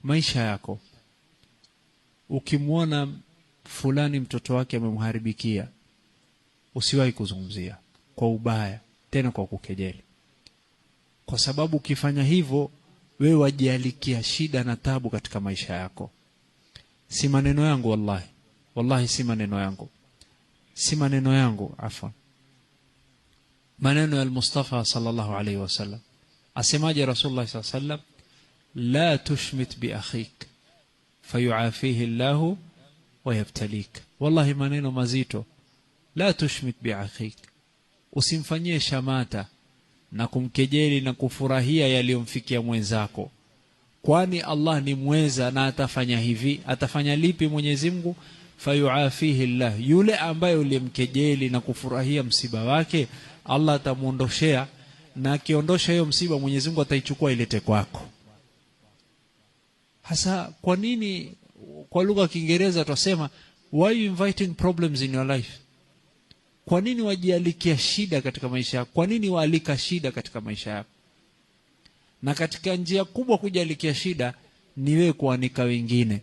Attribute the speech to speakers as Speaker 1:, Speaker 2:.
Speaker 1: maisha yako ukimwona fulani mtoto wake amemharibikia, usiwahi kuzungumzia kwa ubaya, tena kwa kukejeli. Kwa sababu ukifanya hivyo, wewe wajialikia shida na tabu katika maisha yako. Si maneno yangu wallahi si maneno yangu afwan. Maneno ya al-Mustafa sallallahu alayhi wasallam. Asemaje Rasulullah sallallahu alayhi wasallam? La tushmit bi akhik fayuafihi Allahu wa yabtalik. Wallahi maneno mazito. La tushmit bi akhik, usimfanyie shamata na kumkejeli na kufurahia yaliyomfikia mwenzako, kwani Allah ni mweza na atafanya hivi. Atafanya lipi Mwenyezi Mungu? Fayuafihi Allah, yule ambaye ulimkejeli na kufurahia msiba wake, Allah atamuondoshea, na akiondosha hiyo msiba Mwenyezi Mungu ataichukua ilete kwako. Hasa kwa nini kwa lugha ya Kiingereza tunasema why you inviting problems in your life? Kwa nini wajialikia shida katika maisha yako? Kwa nini waalika shida katika maisha yako? Na katika njia kubwa kujialikia shida ni wewe kuanika wengine.